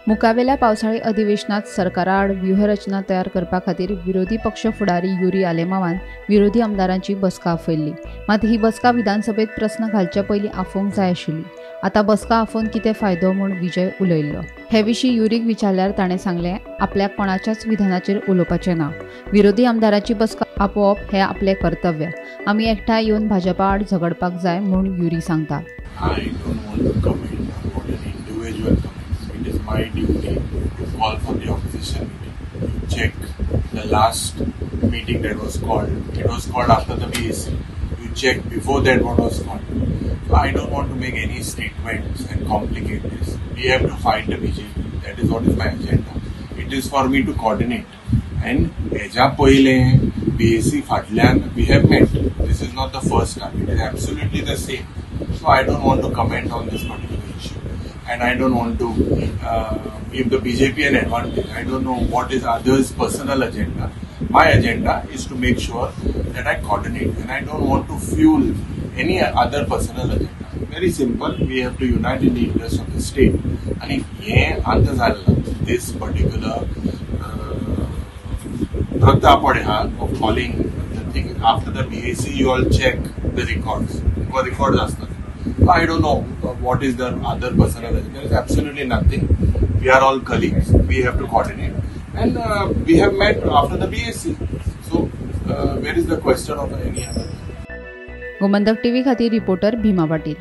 मुकावेल्या पावसाळी अधिवेशनात सरकाराआड व्यूहरचना तयार करपा खातीर विरोधी पक्ष फुडारी युरी आलेमावान विरोधी आमदारांची बसका आफयल्ली। मात ही बसका विधानसभेत प्रस्न घालचे पयलीं आफोवंक जाय आशिल्ली। आता बसका आफोवन कितें फायदो म्हूण विजय उलयल्लो। हे विशीं युरीक विचारल्यार ताणें सांगलें, आपल्याक कोणाच्याच विधानाचेर उलोवपाचें ना। विरोधी आमदारांची बसका आपोवप हें आपलें कर्तव्य। आमी एकठांय येवन भाजपा आड झगडपाक जाय म्हूण युरी सांगता। It is my duty to call for the opposition meeting. Check the last meeting that was called. It was called after the BAC. You check before that what was called. So I don't want to make any statements and complicate this. We have to fight the BJP. That is what is my agenda. It is for me to coordinate. And eja poile BAC fatlan we have met. This is not the first time. It is absolutely the same. So I don't want to comment on this particular issue. And I don't want to give the BJP an advantage. I don't know what is others' personal agenda. My agenda is to make sure that I coordinate, and I don't want to fuel any other personal agenda. Very simple. We have to unite in the interest of the state. And if this particular of calling the thing after the BAC, you all check the records. Records. I don't know what is the other personal agenda. There is absolutely nothing. We are all colleagues. We have to coordinate. And we have met after the BAC. So, where is the question of any other? Gomantak TV खातीर reporter Bhima Patil.